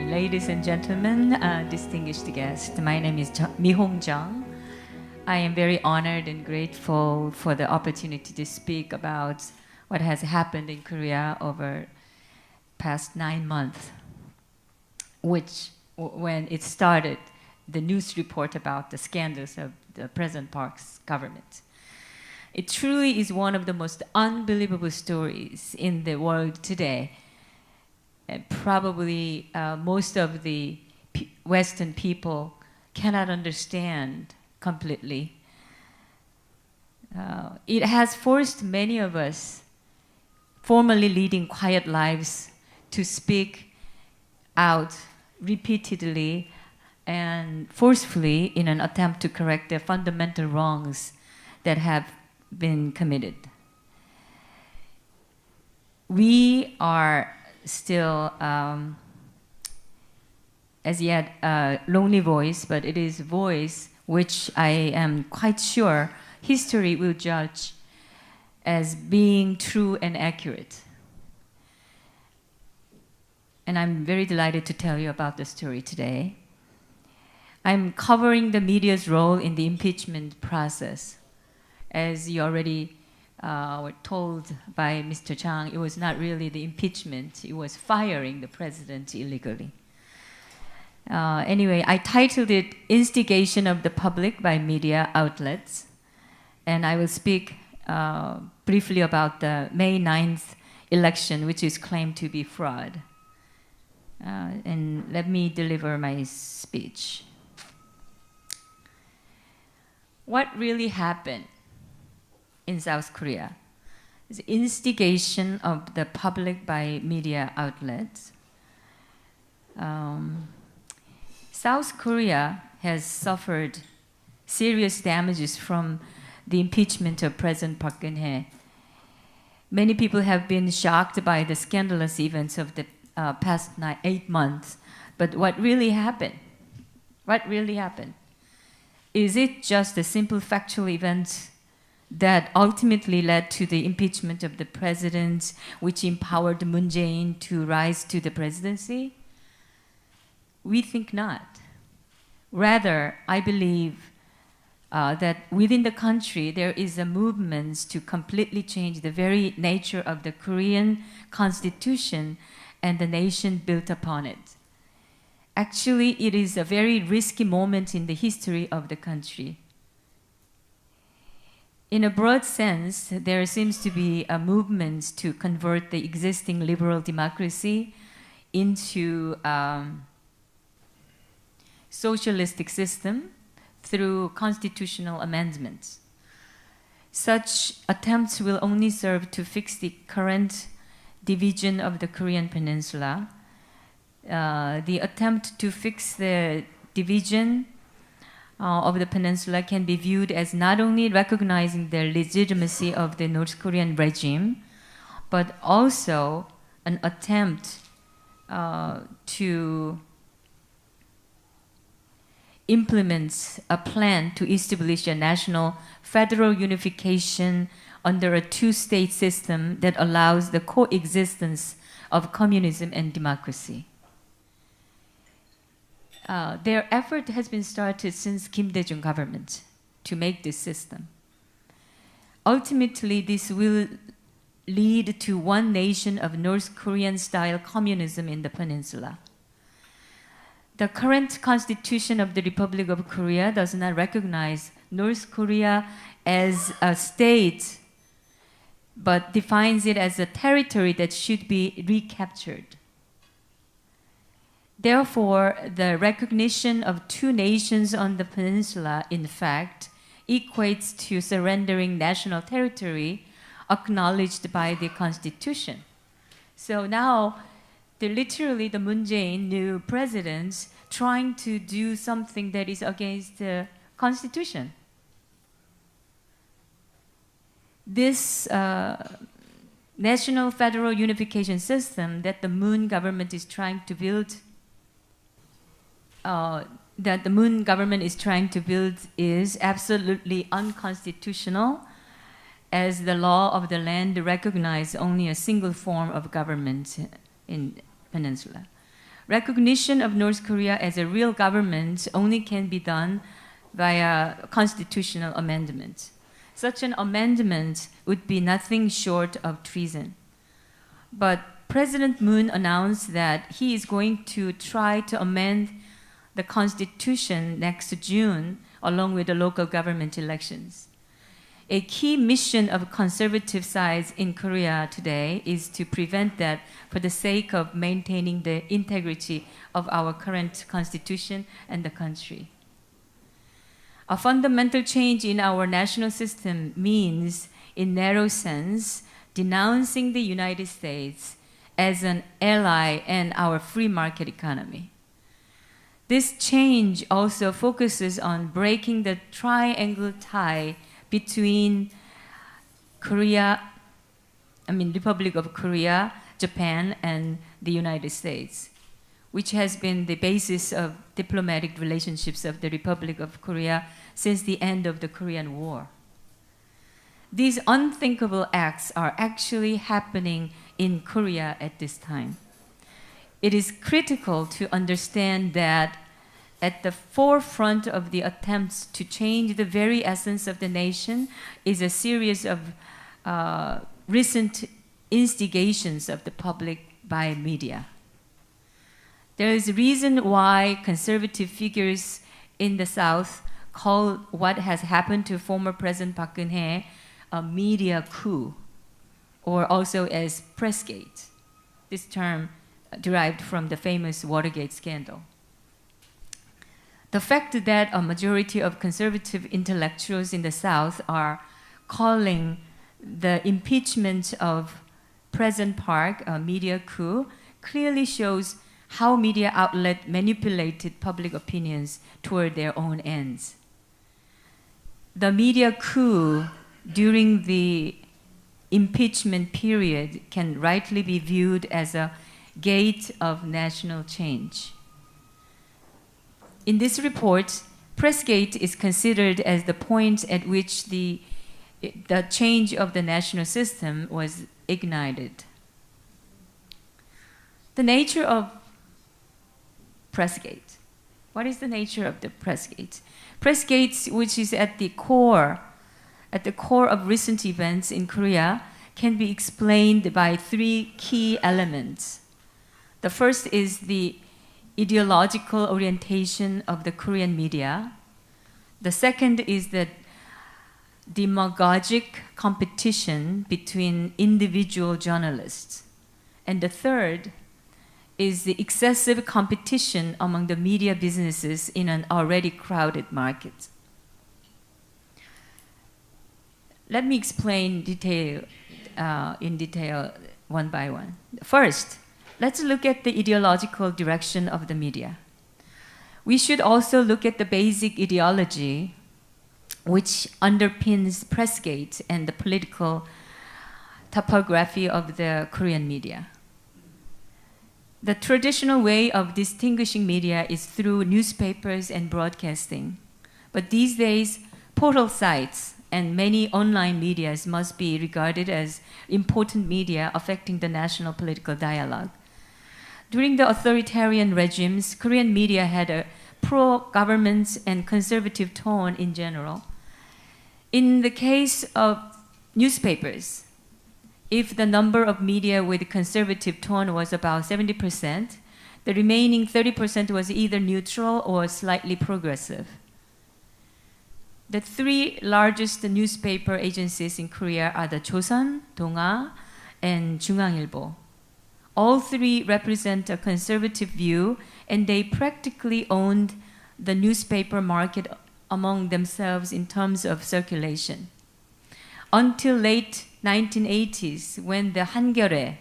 Ladies and gentlemen, distinguished guests, my name is Mi홍 Jung. I am very honored and grateful for the opportunity to speak about what has happened in Korea over past 9 months, which, when it started, the news report about the scandals of the President Park's government. It truly is one of the most unbelievable stories in the world today. And probably most of the Western people cannot understand completely. It has forced many of us formerly leading quiet lives to speak out repeatedly and forcefully in an attempt to correct the fundamental wrongs that have been committed. We are still, as yet, a lonely voice, but it is a voice which I am quite sure history will judge as being true and accurate. And I'm very delighted to tell you about the story today. I'm covering the media's role in the impeachment process. As you already were told by Mr. Chang, it was not really the impeachment, it was firing the president illegally. Anyway, I titled it Instigation of the Public by Media Outlets, and I will speak briefly about the May 9th election, which is claimed to be fraud. And let me deliver my speech. What really happened in South Korea is instigation of the public by media outlets. South Korea has suffered serious damages from the impeachment of President Park Geun-hye. Many people have been shocked by the scandalous events of the past 8 months. But what really happened? What really happened? Is it just a simple factual event that ultimately led to the impeachment of the president, which empowered Moon Jae-in to rise to the presidency? We think not. Rather, I believe that within the country there is a movement to completely change the very nature of the Korean constitution and the nation built upon it. Actually, it is a very risky moment in the history of the country. In a broad sense, there seems to be a movement to convert the existing liberal democracy into socialistic system through constitutional amendments. Such attempts will only serve to fix the current division of the Korean peninsula. The attempt to fix the division of the peninsula can be viewed as not only recognizing the legitimacy of the North Korean regime, but also an attempt to implement a plan to establish a national federal unification under a two-state system that allows the coexistence of communism and democracy. Their effort has been started since Kim Dae-jung government to make this system. Ultimately, this will lead to one nation of North Korean-style communism in the peninsula. The current constitution of the Republic of Korea does not recognize North Korea as a state, but defines it as a territory that should be recaptured. Therefore, the recognition of two nations on the peninsula, in fact, equates to surrendering national territory acknowledged by the Constitution. So now, literally, the Moon Jae-in, new president, trying to do something that is against the Constitution. This national federal unification system that the Moon government is trying to build is absolutely unconstitutional, as the law of the land recognizes only a single form of government in peninsula. recognition of North Korea as a real government only can be done via constitutional amendment. Such an amendment would be nothing short of treason. But President Moon announced that he is going to try to amend the constitution next June along with the local government elections. A key mission of conservative sides in Korea today is to prevent that for the sake of maintaining the integrity of our current constitution and the country. A fundamental change in our national system means, in narrow sense, denouncing the United States as an ally and our free market economy. This change also focuses on breaking the triangle tie between Republic of Korea, Japan, and the United States, which has been the basis of diplomatic relationships of the Republic of Korea since the end of the Korean War. These unthinkable acts are actually happening in Korea at this time. It is critical to understand that at the forefront of the attempts to change the very essence of the nation is a series of recent instigations of the public by media. There is a reason why conservative figures in the South call what has happened to former President Park Geun-hye a media coup, or also as Pressgate. This term derived from the famous Watergate scandal. The fact that a majority of conservative intellectuals in the South are calling the impeachment of President Park a media coup clearly shows how media outlets manipulated public opinions toward their own ends. The media coup during the impeachment period can rightly be viewed as a gate of national change. In this report, Pressgate is considered as the point at which the change of the national system was ignited. The nature of Pressgate. What is the nature of the Pressgate? Pressgate, which is at the core of recent events in Korea, can be explained by three key elements. The first is the ideological orientation of the Korean media. The second is the demagogic competition between individual journalists. And the third is the excessive competition among the media businesses in an already crowded market. Let me explain in detail one by one. First, let's look at the ideological direction of the media. We should also look at the basic ideology which underpins Pressgate and the political topography of the Korean media. The traditional way of distinguishing media is through newspapers and broadcasting. But these days, portal sites and many online medias must be regarded as important media affecting the national political dialogue. During the authoritarian regimes, Korean media had a pro-government and conservative tone in general. In the case of newspapers, if the number of media with conservative tone was about 70%, the remaining 30% was either neutral or slightly progressive. The three largest newspaper agencies in Korea are the Joseon, Donga, and 중앙일보. All three represent a conservative view, and they practically owned the newspaper market among themselves in terms of circulation. Until late 1980s, when the 한겨레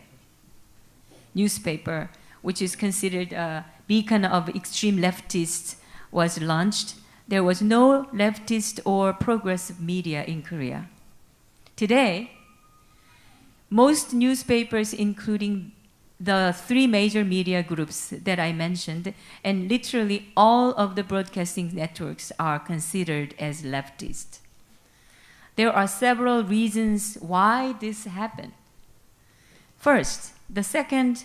newspaper, which is considered a beacon of extreme leftists, was launched, there was no leftist or progressive media in Korea. Today, most newspapers, including the three major media groups that I mentioned, and literally all of the broadcasting networks are considered as leftist. There are several reasons why this happened. First, the second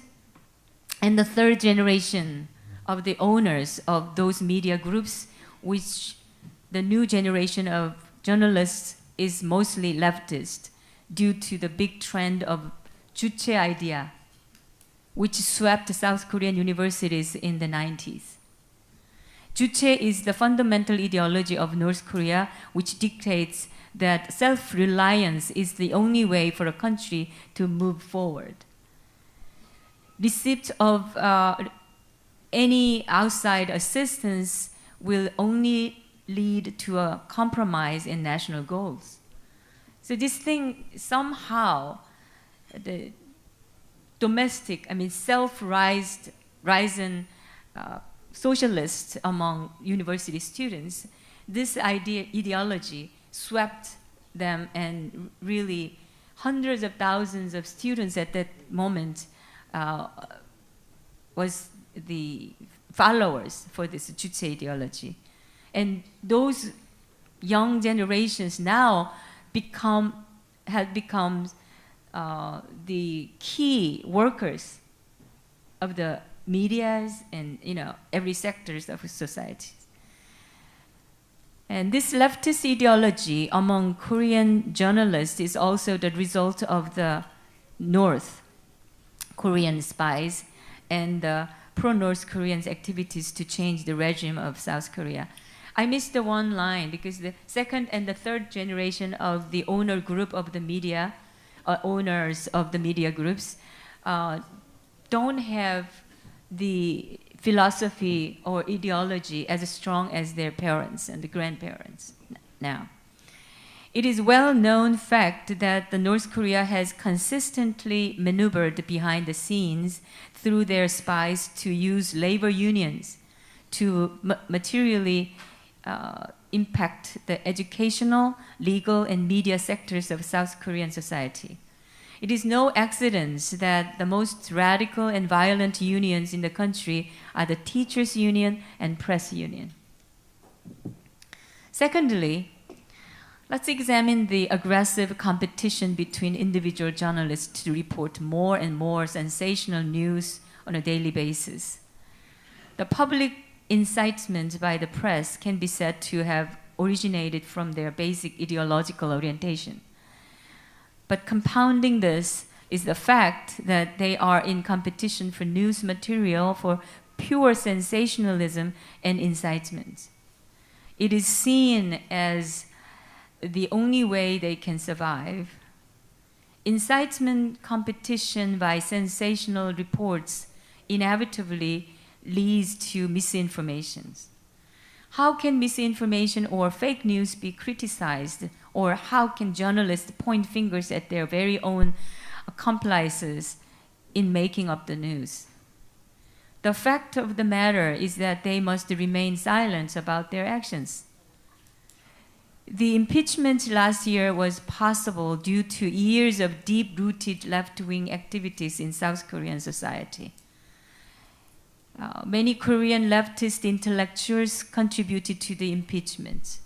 and the third generation of the owners of those media groups, which the new generation of journalists is mostly leftist due to the big trend of Jbc까 idea, which swept South Korean universities in the 90s. Jbc까 is the fundamental ideology of North Korea, which dictates that self-reliance is the only way for a country to move forward. Receipt of any outside assistance will only lead to a compromise in national goals. So this thing somehow, the domestic, self-risen socialists among university students, this ideology swept them, and really hundreds of thousands of students at that moment was the followers for this Jbc까 ideology. And those young generations now have become the key workers of the medias and every sectors of society. And this leftist ideology among Korean journalists is also the result of the North Korean spies and the pro-North Koreans' activities to change the regime of South Korea. I missed the one line because the second and the third generation of the owner group of the media, owners of the media groups, don't have the philosophy or ideology as strong as their parents and the grandparents now. It is well-known fact that the North Korea has consistently maneuvered behind the scenes through their spies to use labor unions to materially impact the educational, legal, and media sectors of South Korean society. It is no accident that the most radical and violent unions in the country are the teachers' union and press union. Secondly, let's examine the aggressive competition between individual journalists to report more and more sensational news on a daily basis. The public incitement by the press can be said to have originated from their basic ideological orientation. But compounding this is the fact that they are in competition for news material for pure sensationalism and incitement. It is seen as the only way they can survive. Incitement competition by sensational reports inevitably leads to misinformation. How can misinformation or fake news be criticized? Or how can journalists point fingers at their very own accomplices in making up the news? The fact of the matter is that they must remain silent about their actions. The impeachment last year was possible due to years of deep-rooted left-wing activities in South Korean society. Many Korean leftist intellectuals contributed to the impeachment.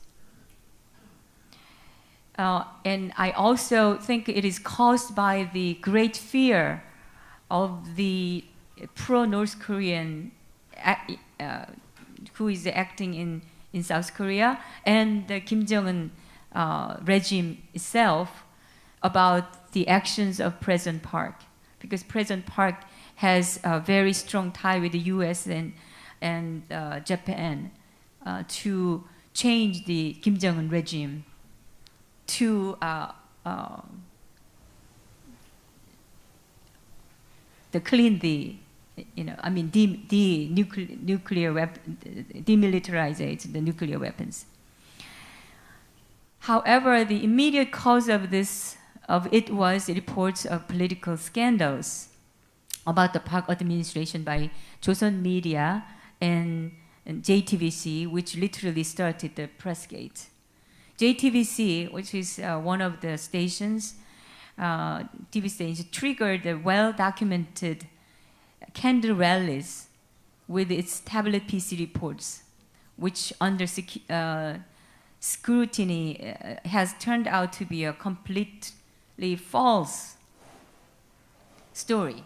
And I also think it is caused by the great fear of the pro-North Korean who is acting in South Korea and the Kim Jong-un regime itself about the actions of President Park. Because President Park has a very strong tie with the US and Japan to change the Kim Jong-un regime to clean the, nuclear weapon, demilitarize the nuclear weapons. However, the immediate cause of it was reports of political scandals about the Park administration by Joseon Media and JTBC, which literally started the Pressgate. JTBC, which is one of the stations, TV stations, triggered the well-documented candle rallies with its tablet PC reports, which under scrutiny has turned out to be a completely false story.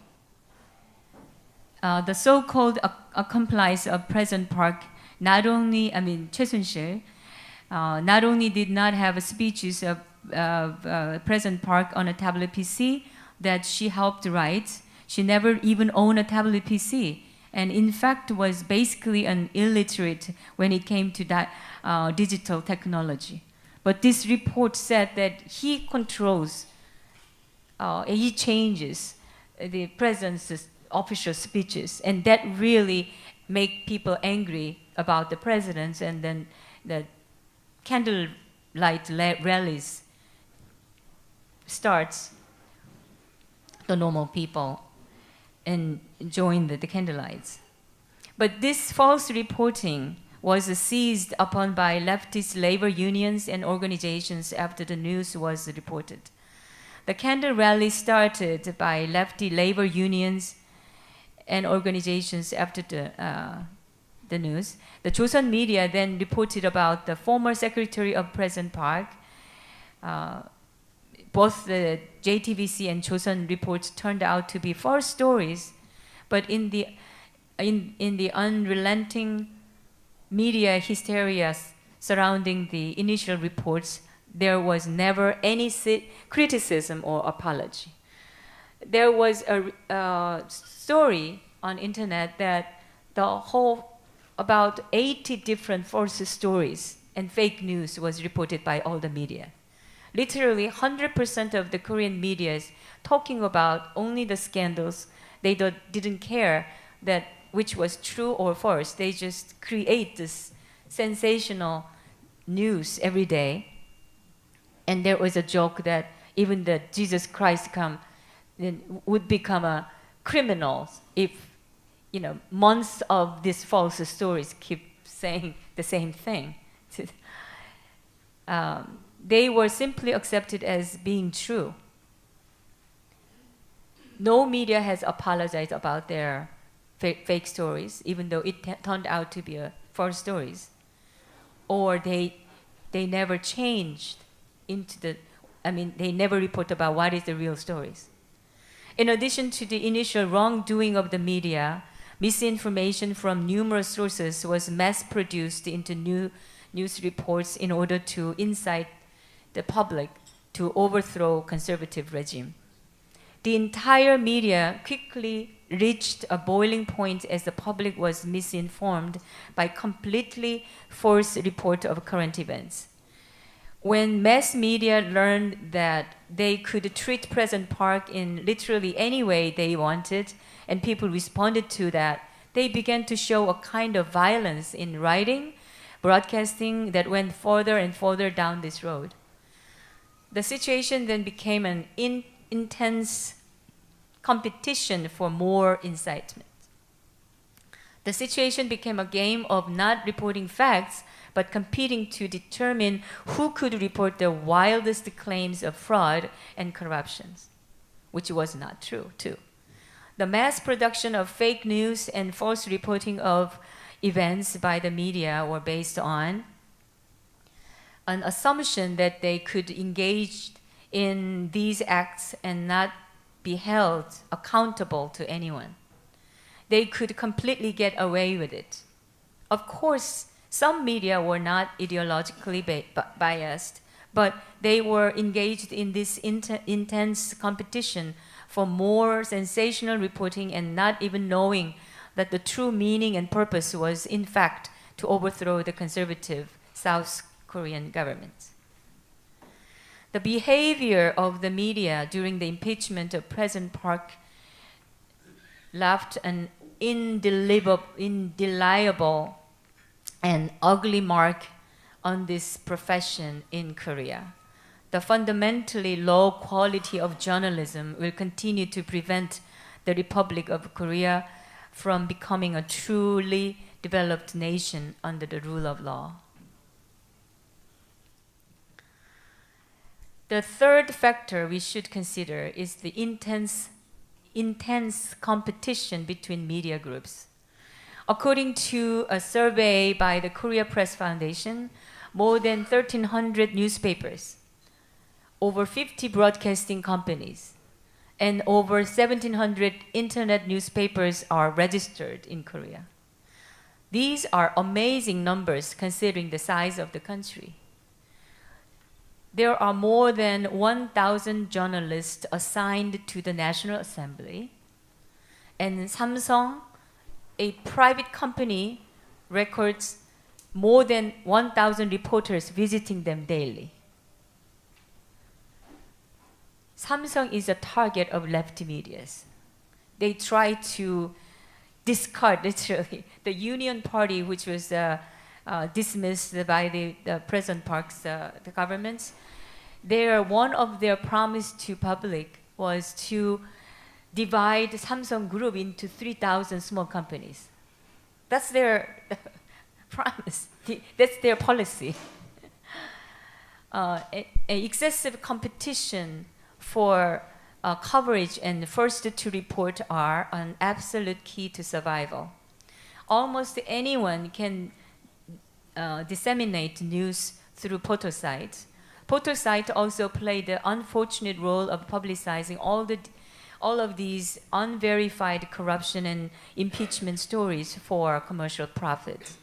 the so-called accomplice of President Park not only, 최순실, not only did not have speeches of President Park on a tablet PC that she helped write, she never even owned a tablet PC, and in fact was basically an illiterate when it came to that digital technology. But this report said that he controls, he changes the president's official speeches, and that really make people angry about the presidents, and then the candlelight rallies starts the normal people and join the candlelights. But this false reporting was seized upon by leftist labor unions and organizations after the news was reported. The candle rally started by lefty labor unions and organizations after the news. The Joseon media then reported about the former secretary of President Park. Both the JTBC and Joseon reports turned out to be false stories, but in the unrelenting media hysteria surrounding the initial reports, there was never any criticism or apology. There was a story on internet that about 80 different false stories and fake news was reported by all the media. Literally 100% of the Korean media is talking about only the scandals. They didn't care that which was true or false. They just create this sensational news every day. And there was a joke that even the Jesus Christ would become a criminal if, months of these false stories keep saying the same thing. They were simply accepted as being true. No media has apologized about their fake stories, even though it turned out to be false stories. Or they never changed they never report about what is the real stories. In addition to the initial wrongdoing of the media, misinformation from numerous sources was mass-produced into news reports in order to incite the public to overthrow conservative regime. The entire media quickly reached a boiling point as the public was misinformed by completely false report of current events. When mass media learned that they could treat President Park in literally any way they wanted, and people responded to that, they began to show a kind of violence in writing, broadcasting that went further and further down this road. The situation then became an intense competition for more incitement. The situation became a game of not reporting facts, but competing to determine who could report the wildest claims of fraud and corruption, which was not true, too. The mass production of fake news and false reporting of events by the media were based on an assumption that they could engage in these acts and not be held accountable to anyone. They could completely get away with it. Of course, some media were not ideologically biased, but they were engaged in this intense competition for more sensational reporting and not even knowing that the true meaning and purpose was, in fact, to overthrow the conservative South Korean government. The behavior of the media during the impeachment of President Park left an indelible and ugly mark on this profession in Korea. The fundamentally low quality of journalism will continue to prevent the Republic of Korea from becoming a truly developed nation under the rule of law. The third factor we should consider is the intense competition between media groups. According to a survey by the Korea Press Foundation, more than 1,300 newspapers, over 50 broadcasting companies, and over 1,700 internet newspapers are registered in Korea. These are amazing numbers considering the size of the country. There are more than 1,000 journalists assigned to the National Assembly, and Samsung, a private company, records more than 1,000 reporters visiting them daily. Samsung is a target of left medias. They try to discard, literally, the Union Party, which was dismissed by the President Park's the government. One of their promise to public was to divide Samsung Group into 3,000 small companies. That's their promise. That's their policy. Excessive competition for coverage and first to report are an absolute key to survival. Almost anyone can disseminate news through portal sites. Portal sites also play the unfortunate role of publicizing all of these unverified corruption and impeachment stories for commercial profit.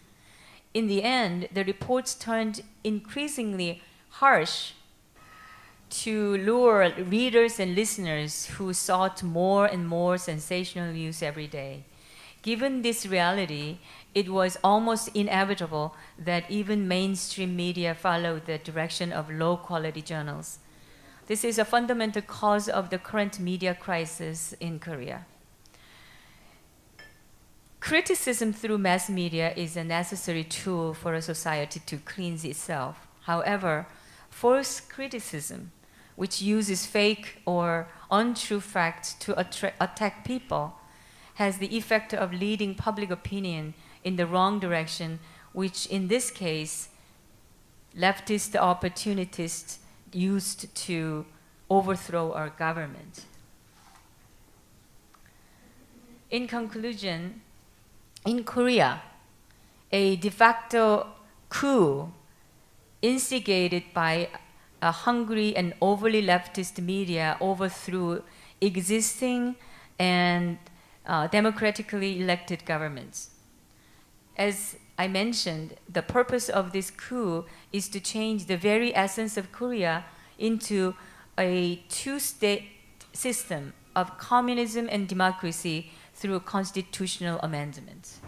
In the end, the reports turned increasingly harsh to lure readers and listeners who sought more and more sensational news every day. Given this reality, it was almost inevitable that even mainstream media followed the direction of low-quality journals. This is a fundamental cause of the current media crisis in Korea. Criticism through mass media is a necessary tool for a society to cleanse itself. However, false criticism, which uses fake or untrue facts to attack people, has the effect of leading public opinion in the wrong direction, which in this case, leftist opportunists used to overthrow our government. In conclusion, in Korea, a de facto coup instigated by a hungry and overly leftist media overthrew existing and democratically elected governments. As I mentioned, the purpose of this coup is to change the very essence of Korea into a two-state system of communism and democracy through constitutional amendments.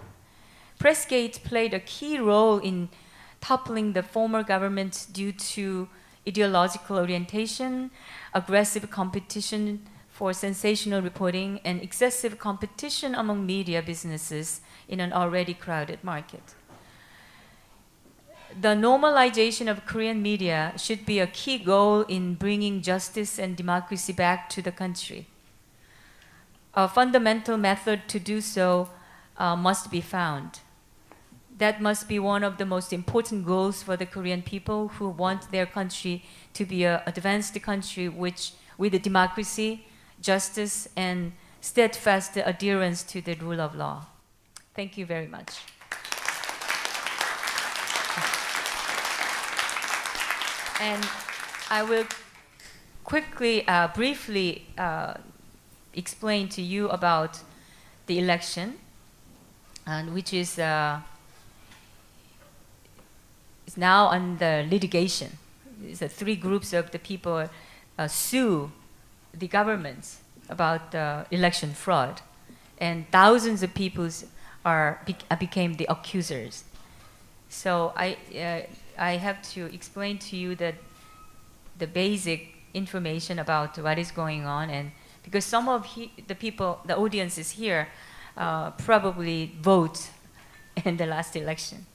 Pressgate played a key role in toppling the former government due to ideological orientation, aggressive competition for sensational reporting, and excessive competition among media businesses in an already crowded market. The normalization of Korean media should be a key goal in bringing justice and democracy back to the country. A fundamental method to do so must be found. That must be one of the most important goals for the Korean people who want their country to be an advanced country with democracy, justice, and steadfast adherence to the rule of law. Thank you very much. And I will quickly, briefly explain to you about the election, and which is now under litigation. It's three groups of the people sue the governments about election fraud, and thousands of people became the accusers. So I have to explain to you the basic information about what is going on, and because some of the people, the audiences here, probably vote in the last election.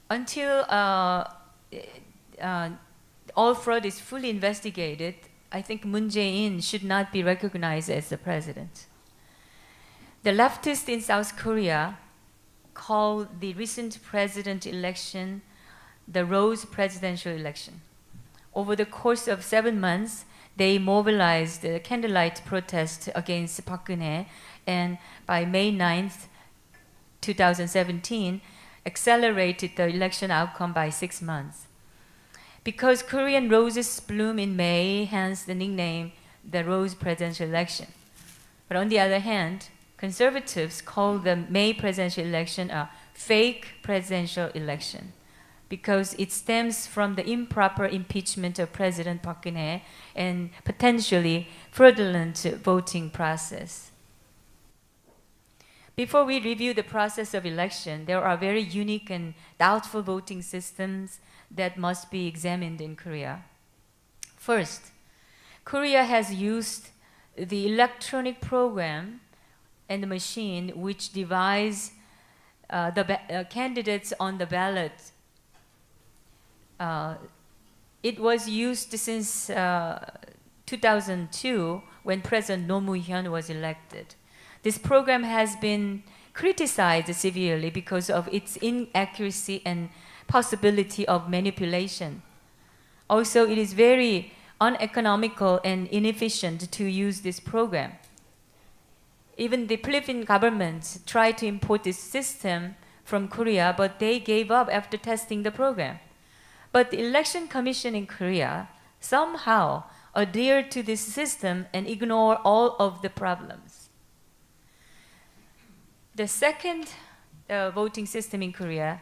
Until all fraud is fully investigated, I think Moon Jae-in should not be recognized as the president. The leftists in South Korea call the recent president election the Rose presidential election. Over the course of 7 months, they mobilized a candlelight protest against Park Geun-hye, and by May 9th, 2017, accelerated the election outcome by 6 months. because Korean roses bloom in May, hence the nickname the Rose presidential election. But on the other hand, conservatives call the May presidential election a fake presidential election because it stems from the improper impeachment of President Park Geun-hye and potentially fraudulent voting process. Before we review the process of election, there are very unique and doubtful voting systems that must be examined in Korea. First, Korea has used the electronic program and the machine which divides the candidates on the ballot. It was used since 2002 when President Roh Moo-hyun was elected. This program has been criticized severely because of its inaccuracy and possibility of manipulation. Also, it is very uneconomical and inefficient to use this program. Even the Philippine government tried to import this system from Korea, but they gave up after testing the program. But the Election Commission in Korea somehow adhered to this system and ignored all of the problems. The second voting system in Korea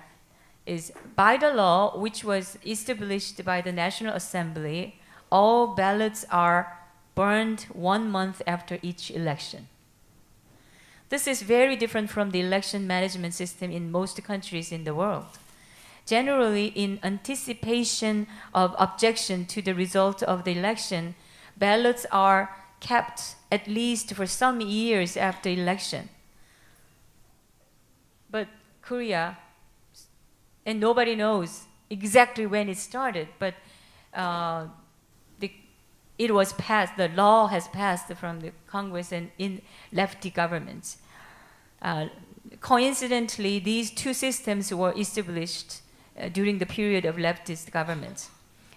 is by the law, which was established by the National Assembly, all ballots are burned 1 month after each election. This is very different from the election management system in most countries in the world. Generally, in anticipation of objection to the result of the election, ballots are kept at least for some years after election. But Korea, and nobody knows exactly when it started, but it was passed, the law has passed from the Congress and in lefty governments. Coincidentally, these two systems were established during the period of leftist governments.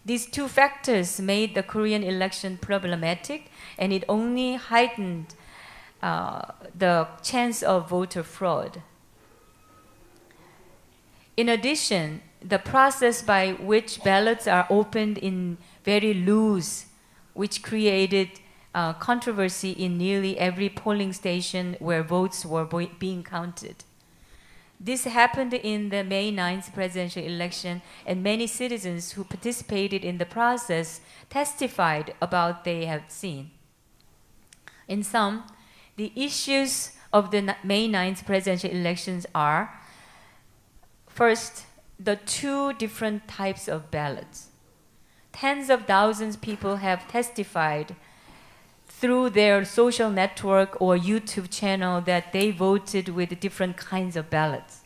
These two factors made the Korean election problematic, and it only heightened the chance of voter fraud. In addition, the process by which ballots are opened in very loose, which created controversy in nearly every polling station where votes were being counted. This happened in the May 9th presidential election, and many citizens who participated in the process testified about they have seen. In sum, the issues of the May 9th presidential elections are: first, the two different types of ballots. Tens of thousands of people have testified through their social network or YouTube channel that they voted with different kinds of ballots,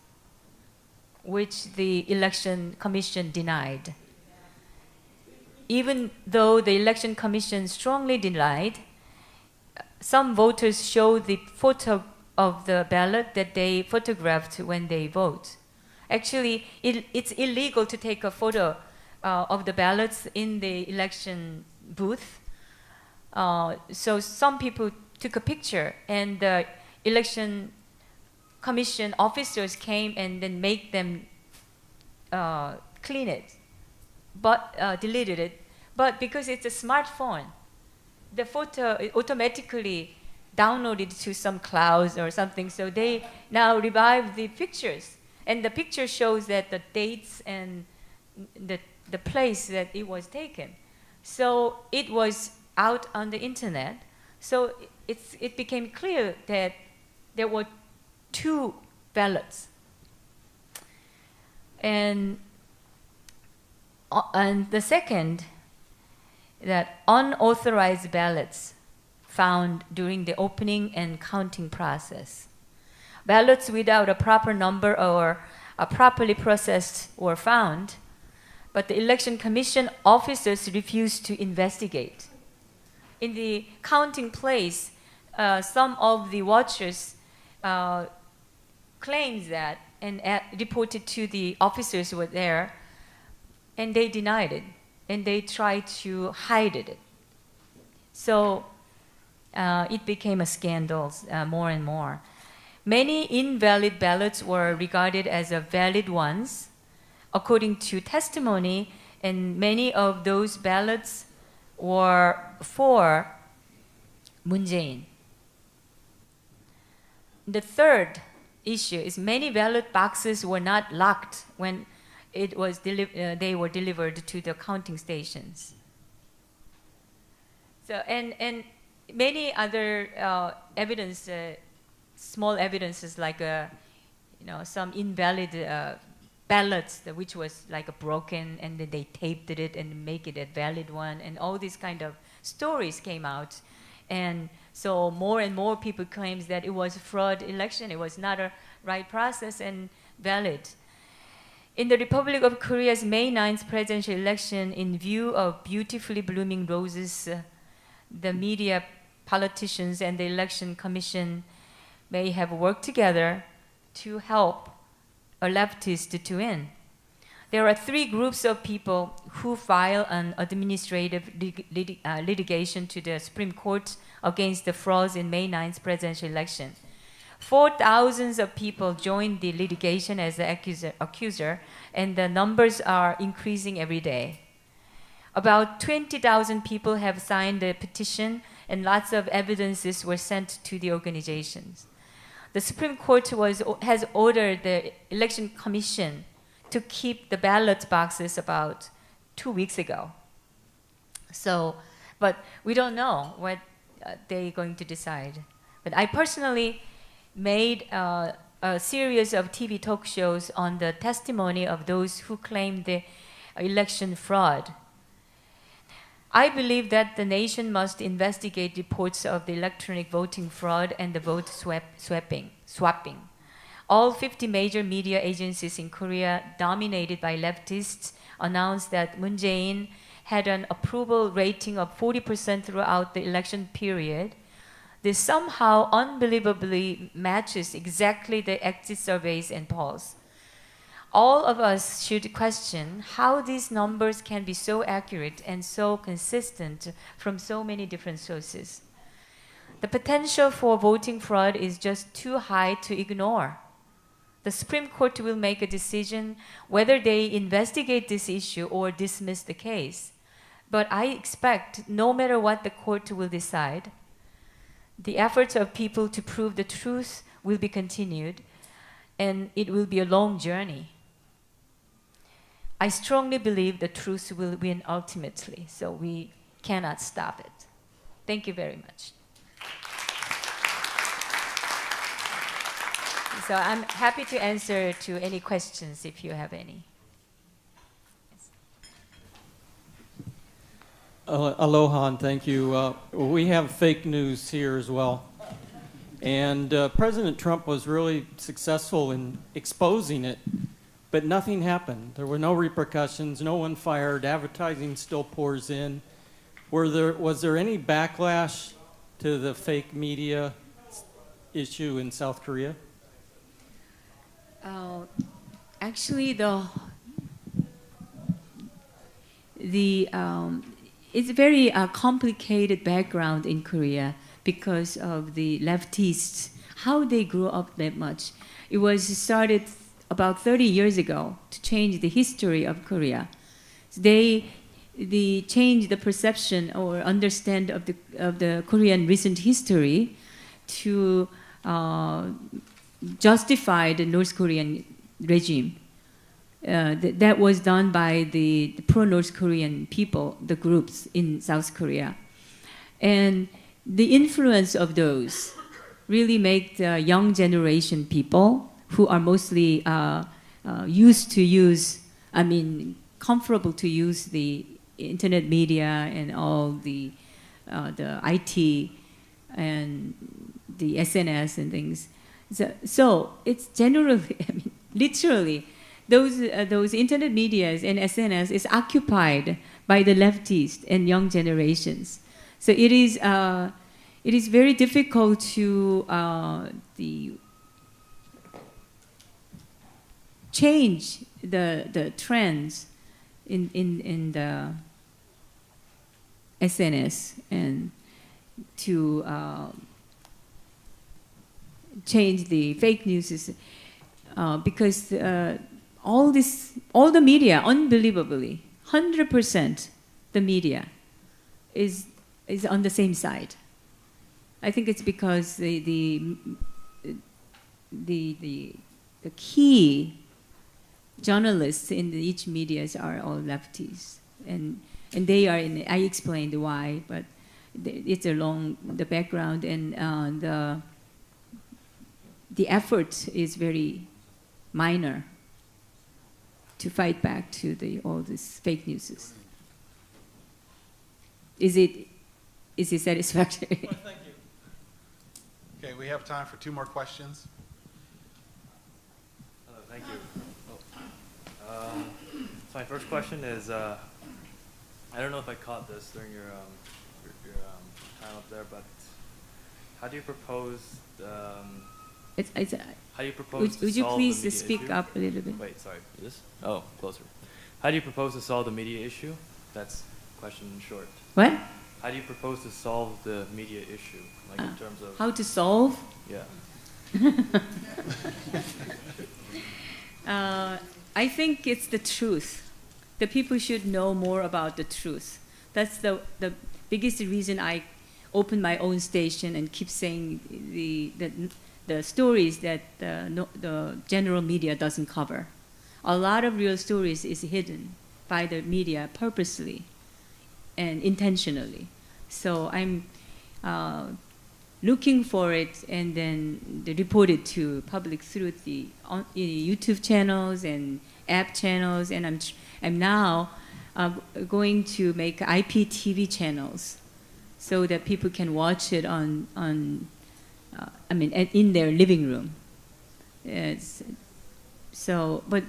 which the Election Commission denied. Even though the Election Commission strongly denied, some voters show the photo of the ballot that they photographed when they vote. Actually, it's illegal to take a photo of the ballots in the election booth. So some people took a picture, and the election commission officers came and then make them clean it, but deleted it. But because it's a smartphone, the photo automatically downloaded to some clouds or something. So they now revive the pictures, and the picture shows that the dates and the place that it was taken. So it was out on the internet. So it became clear that there were two ballots. And the second, that unauthorized ballots found during the opening and counting process. Ballots without a proper number or properly processed were found, but the Election Commission officers refused to investigate. In the counting place, some of the watchers claimed that and reported to the officers who were there, and they denied it, and they tried to hide it. So it became a scandal more and more. Many invalid ballots were regarded as valid ones. According to testimony, and many of those ballots were for Moon Jae-in. The third issue is many ballot boxes were not locked when they were delivered to the counting stations. So and many other evidence, small evidences like some invalid ballots which was like broken, and then they taped it and make it a valid one, and all these kind of stories came out. And so more and more people claims that it was a fraud election, it was not a right process and valid. In the Republic of Korea's May 9th presidential election, in view of beautifully blooming roses, the media, politicians, and the election commission may have worked together to help a leftist to win. There are three groups of people who file an administrative litigation to the Supreme Court against the frauds in May 9th presidential election. 4,000 of people joined the litigation as the accuser, and the numbers are increasing every day. About 20,000 people have signed the petition, and lots of evidences were sent to the organizations. The Supreme Court has ordered the Election Commission to keep the ballot boxes about 2 weeks ago. So, but we don't know what they're going to decide. But I personally made a series of TV talk shows on the testimony of those who claimed the election fraud. I believe that the nation must investigate reports of the electronic voting fraud and the vote swapping. All 50 major media agencies in Korea, dominated by leftists, announced that Moon Jae-in had an approval rating of 40% throughout the election period. This somehow unbelievably matches exactly the exit surveys and polls. All of us should question how these numbers can be so accurate and so consistent from so many different sources. The potential for voting fraud is just too high to ignore. The Supreme Court will make a decision whether they investigate this issue or dismiss the case. But I expect no matter what the court will decide, the efforts of people to prove the truth will be continued, and it will be a long journey. I strongly believe the truth will win ultimately, so we cannot stop it. Thank you very much. So I'm happy to answer to any questions if you have any. Aloha, and thank you. We have fake news here as well. And President Trump was really successful in exposing it, but nothing happened. There were no repercussions, no one fired, advertising still pours in. Was there any backlash to the fake media issue in South Korea? Actually, it's a very complicated background in Korea because of the leftists, how they grew up that much. It was started about 30 years ago to change the history of Korea. They changed the perception or understand of the Korean recent history to justify the North Korean regime. That was done by the pro-North Korean people, the groups in South Korea. And the influence of those really make the young generation people who are mostly used to use, comfortable to use the internet media and all the IT and the SNS and things. So it's generally, literally, those internet medias and SNS is occupied by the leftists and young generations. So it is very difficult to change the trends in the SNS and to change the fake news because all the media, unbelievably, 100% the media is on the same side. I think it's because the key journalists in each medias are all lefties, and they are in. I explained why, but it's along the background, and the effort is very minor to fight back to all this fake news. Is it satisfactory? Well, thank you. Okay, we have time for 2 more questions. Hello, thank you. So my first question is, I don't know if I caught this during your time up there, but how do you propose how do you propose to would you solve please the media speak issue? up a little bit? Wait, sorry. This? Oh, closer. How do you propose to solve the media issue? That's question in short. What? How do you propose to solve the media issue, like in terms of? How to solve? Yeah. I think it's the truth. The people should know more about the truth. That's the biggest reason I open my own station and keep saying the stories that the general media doesn't cover. A lot of real stories is hidden by the media purposely and intentionally. So I'm looking for it and then report it to public through the YouTube channels and app channels, and I'm now going to make IPTV channels so that people can watch it in their living room. But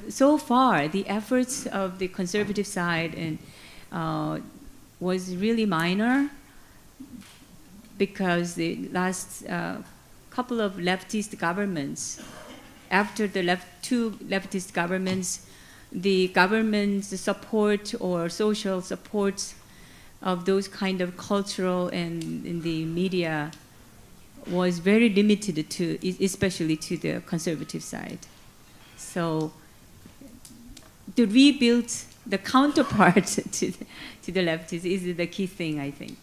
so far the efforts of the conservative side and was really minor, because the last couple of leftist governments, after the two leftist governments, the government's support or social support of those kind of cultural and in the media was very limited to, especially to the conservative side. So to rebuild the counterpart to the leftists is the key thing, I think.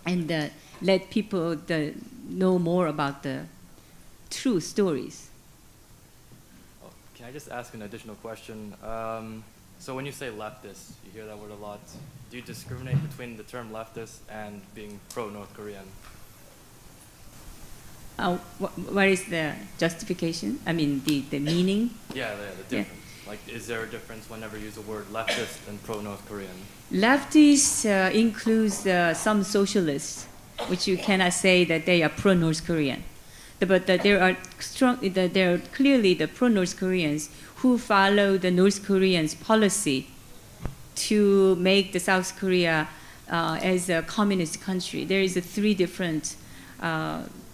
And let people know more about the true stories. Oh, can I just ask an additional question? So when you say leftist, you hear that word a lot. Do you discriminate between the term leftist and being pro-North Korean? What is the justification? I mean, the meaning? Yeah, the difference. Yeah. Like, is there a difference whenever you use the word leftist and pro-North Korean? Leftist includes some socialists, which you cannot say that they are pro-North Korean. But there are clearly the pro-North Koreans who follow the North Koreans' policy to make the South Korea as a communist country. There is 3 different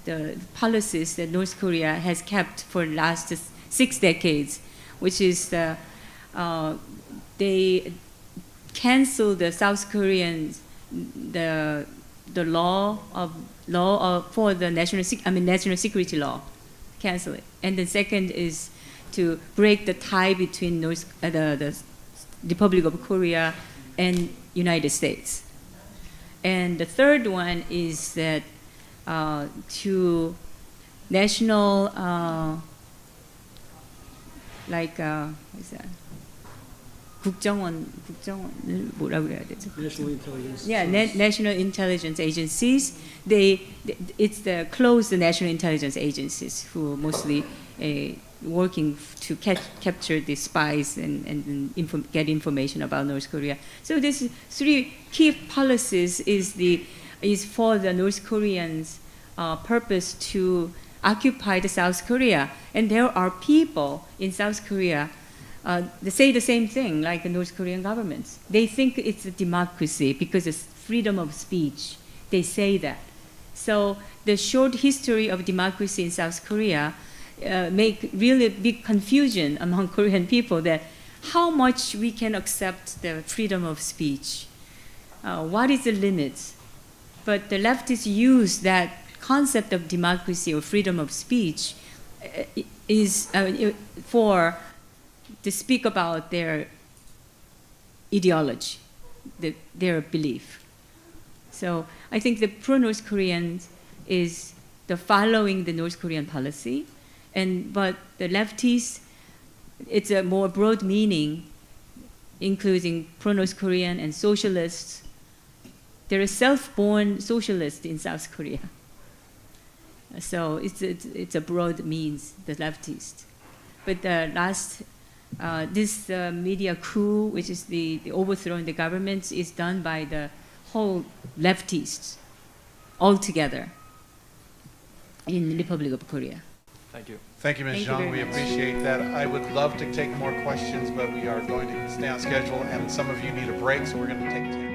the policies that North Korea has kept for the last 6 decades, which is they cancel the South Koreans the law for the national security law, cancel it. And the second is to break the tie between the Republic of Korea and United States. And the third one is that to national what is that? 국정원을 뭐라고 해야 되죠? National intelligence. Yeah, national intelligence agencies. It's the closed national intelligence agencies who mostly working to capture the spies and get information about North Korea. So these 3 key policies is for the North Koreans' purpose to occupy the South Korea. And there are people in South Korea they say the same thing like the North Korean governments. They think it's a democracy because it's freedom of speech. They say that. So the short history of democracy in South Korea make really big confusion among Korean people that how much we can accept the freedom of speech. What is the limit? But the leftists use that concept of democracy or freedom of speech to speak about their ideology, their belief. So I think the pro-North Koreans is the following the North Korean policy, but the leftists, it's a more broad meaning, including pro-North Korean and socialists. There are self-born socialists in South Korea. So it's a broad means, the leftists. But the last, this media coup, which is the overthrowing the government, is done by the whole leftists altogether in the Republic of Korea. Thank you. Thank you, Ms. Thank you Zhang. very We much. appreciate that. I would love to take more questions, but we are going to stay on schedule, and some of you need a break, so we're going to take 10